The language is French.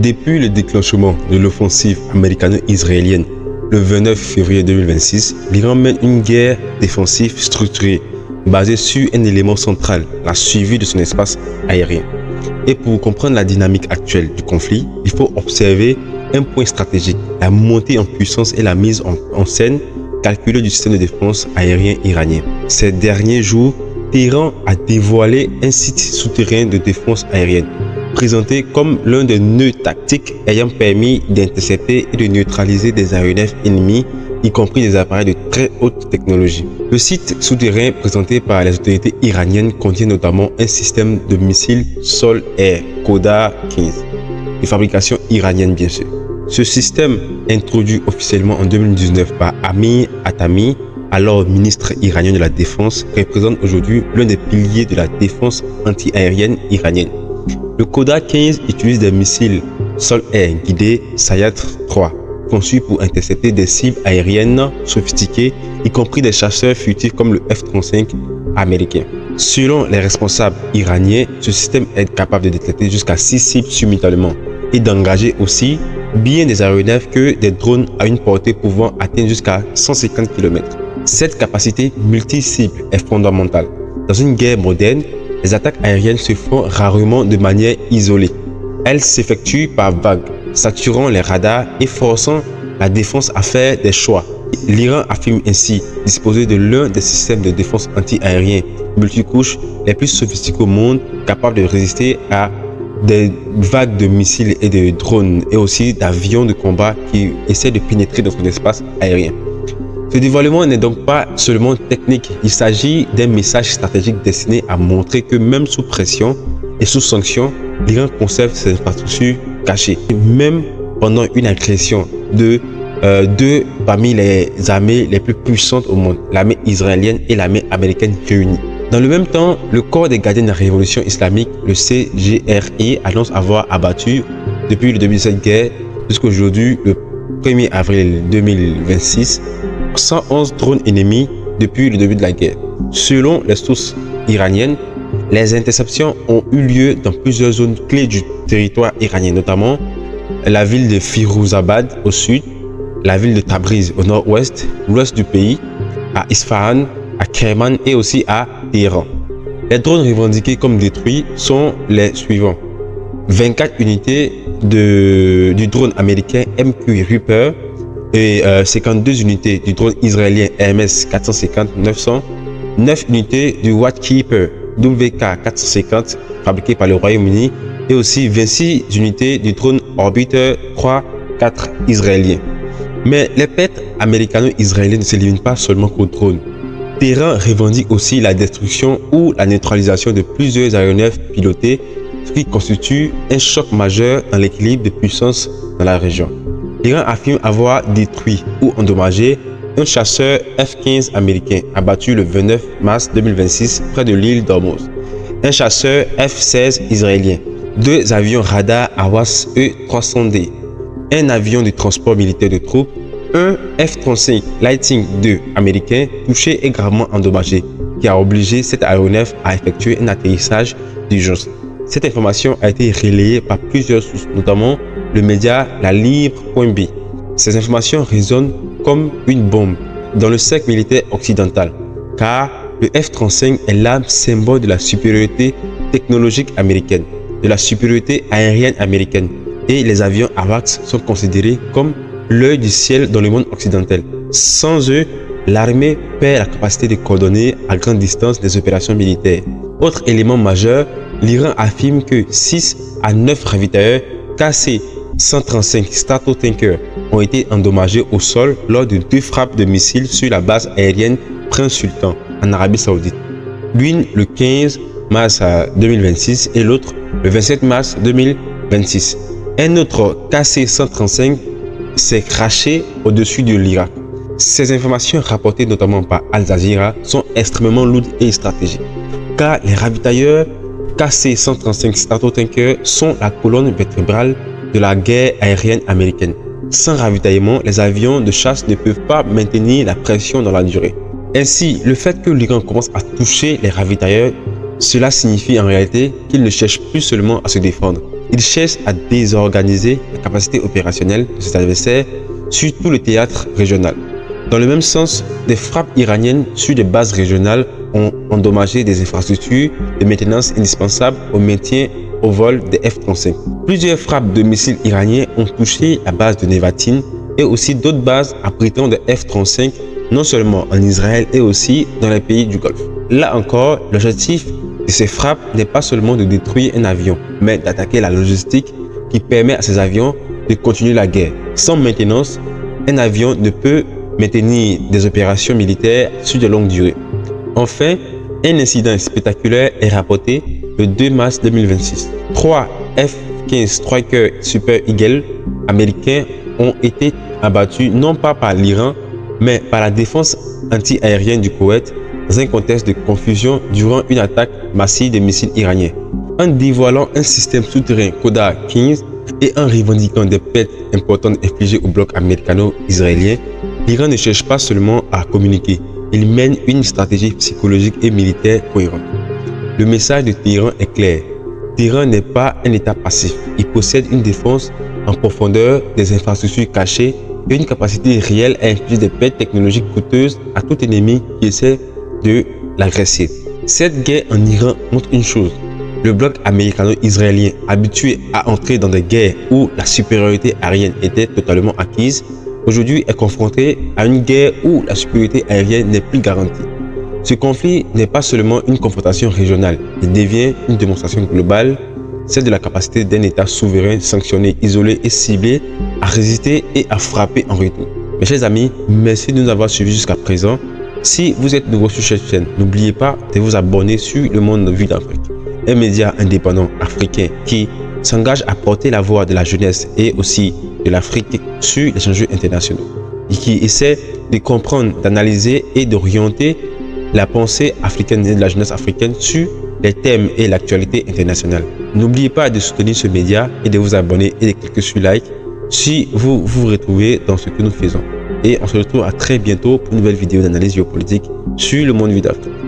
Depuis le déclenchement de l'offensive américano-israélienne le 29 février 2026, l'Iran mène une guerre défensive structurée basée sur un élément central, la survie de son espace aérien. Et pour comprendre la dynamique actuelle du conflit, il faut observer un point stratégique, la montée en puissance et la mise en scène calculée du système de défense aérien iranien. Ces derniers jours, Téhéran a dévoilé un site souterrain de défense aérienne, présenté comme l'un des nœuds tactiques ayant permis d'intercepter et de neutraliser des aéronefs ennemis, y compris des appareils de très haute technologie. Le site souterrain présenté par les autorités iraniennes contient notamment un système de missiles sol-air Qodar 15, de fabrication iranienne bien sûr. Ce système, introduit officiellement en 2019 par Amir Hatami, alors ministre iranien de la Défense, représente aujourd'hui l'un des piliers de la défense anti-aérienne iranienne. Le Qodar 15 utilise des missiles sol-air guidés Sayad 3, conçus pour intercepter des cibles aériennes sophistiquées, y compris des chasseurs furtifs comme le F-35 américain. Selon les responsables iraniens, ce système est capable de détecter jusqu'à 6 cibles simultanément et d'engager aussi bien des aéronefs que des drones à une portée pouvant atteindre jusqu'à 150 km. Cette capacité multi-cible est fondamentale. Dans une guerre moderne, les attaques aériennes se font rarement de manière isolée. Elles s'effectuent par vagues, saturant les radars et forçant la défense à faire des choix. L'Iran affirme ainsi disposer de l'un des systèmes de défense anti-aérien multicouches les plus sophistiqués au monde, capable de résister à des vagues de missiles et de drones et aussi d'avions de combat qui essaient de pénétrer dans son espace aérien. Ce dévoilement n'est donc pas seulement technique, il s'agit d'un message stratégique destiné à montrer que même sous pression et sous sanction, l'Iran conserve ses infrastructures cachées. Même pendant une agression de deux parmi les armées les plus puissantes au monde, l'armée israélienne et l'armée américaine réunies. Dans le même temps, le corps des gardiens de la révolution islamique, le CGRI, annonce avoir abattu depuis le début de cette guerre jusqu'à aujourd'hui, le 1er avril 2026, 111 drones ennemis depuis le début de la guerre. Selon les sources iraniennes, les interceptions ont eu lieu dans plusieurs zones clés du territoire iranien, notamment la ville de Firouzabad au sud, la ville de Tabriz au nord-ouest, l'ouest du pays, à Isfahan, à Kerman et aussi à Téhéran. Les drones revendiqués comme détruits sont les suivants. 24 unités du drone américain MQ Reaper et 52 unités du drone israélien Hermès 450-900, 9 unités du Watchkeeper WK450 fabriqué par le Royaume-Uni et aussi 26 unités du drone Orbiter 3-4 israélien. Mais les pertes américano-israéliennes ne se limitent pas seulement qu'aux drones. Téhéran revendique aussi la destruction ou la neutralisation de plusieurs aéronefs pilotés, ce qui constitue un choc majeur dans l'équilibre de puissance dans la région. L'Iran affirme avoir détruit ou endommagé un chasseur F-15 américain abattu le 29 mars 2026 près de l'île d'Hormuz, un chasseur F-16 israélien, 2 avions radar AWACS E-300D, un avion de transport militaire de troupes, un F-35 Lightning II américain touché et gravement endommagé, qui a obligé cet aéronef à effectuer un atterrissage d'urgence. Cette information a été relayée par plusieurs sources, notamment le média La Libre.b. Ces informations résonnent comme une bombe dans le cercle militaire occidental, car le F-35 est l'arme symbole de la supériorité technologique américaine, de la supériorité aérienne américaine, et les avions AWACS sont considérés comme l'œil du ciel dans le monde occidental. Sans eux, l'armée perd la capacité de coordonner à grande distance des opérations militaires. Autre élément majeur, l'Iran affirme que 6 à 9 ravitailleurs KC-135 Stratotanker ont été endommagés au sol lors de 2 frappes de missiles sur la base aérienne Prince Sultan en Arabie Saoudite. L'une le 15 mars 2026 et l'autre le 27 mars 2026. Un autre KC-135 s'est crashé au-dessus de l'Irak. Ces informations rapportées notamment par Al Jazeera sont extrêmement lourdes et stratégiques, car les ravitailleurs KC-135 Stratotanker sont la colonne vertébrale de la guerre aérienne américaine. Sans ravitaillement, les avions de chasse ne peuvent pas maintenir la pression dans la durée. Ainsi, le fait que l'Iran commence à toucher les ravitailleurs, cela signifie en réalité qu'il ne cherche plus seulement à se défendre. Ils cherchent à désorganiser la capacité opérationnelle de ses adversaires sur tout le théâtre régional. Dans le même sens, des frappes iraniennes sur des bases régionales ont endommagé des infrastructures de maintenance indispensables au maintien au vol des F-35. Plusieurs frappes de missiles iraniens ont touché la base de Nevatim et aussi d'autres bases abritant des F-35, non seulement en Israël et aussi dans les pays du Golfe. Là encore, l'objectif de ces frappes n'est pas seulement de détruire un avion, mais d'attaquer la logistique qui permet à ces avions de continuer la guerre. Sans maintenance, un avion ne peut maintenir des opérations militaires sur de longues durées. Enfin, un incident spectaculaire est rapporté le 2 mars 2026. 3 F-15 Striker Super Eagle américains ont été abattus non pas par l'Iran, mais par la défense anti-aérienne du Koweït dans un contexte de confusion durant une attaque massive de missiles iraniens. En dévoilant un système souterrain Kodar 15 et en revendiquant des pertes importantes infligées au bloc américano-israélien, l'Iran ne cherche pas seulement à communiquer, il mène une stratégie psychologique et militaire cohérente. Le message de Téhéran est clair. Téhéran n'est pas un État passif. Il possède une défense en profondeur, des infrastructures cachées et une capacité réelle à infliger des pertes technologiques coûteuses à tout ennemi qui essaie de l'agresser. Cette guerre en Iran montre une chose. Le bloc américano-israélien, habitué à entrer dans des guerres où la supériorité aérienne était totalement acquise, aujourd'hui est confronté à une guerre où la supériorité aérienne n'est plus garantie. Ce conflit n'est pas seulement une confrontation régionale, il devient une démonstration globale, celle de la capacité d'un État souverain, sanctionné, isolé et ciblé à résister et à frapper en retour. Mes chers amis, merci de nous avoir suivis jusqu'à présent. Si vous êtes nouveau sur cette chaîne, n'oubliez pas de vous abonner sur Le Monde Vu d'Afrique, un média indépendant africain qui s'engage à porter la voix de la jeunesse et aussi de l'Afrique sur les enjeux internationaux et qui essaie de comprendre, d'analyser et d'orienter la pensée africaine et de la jeunesse africaine sur les thèmes et l'actualité internationale. N'oubliez pas de soutenir ce média et de vous abonner et de cliquer sur like si vous vous retrouvez dans ce que nous faisons. Et on se retrouve à très bientôt pour une nouvelle vidéo d'analyse géopolitique sur Le Monde Vu d'Afrique.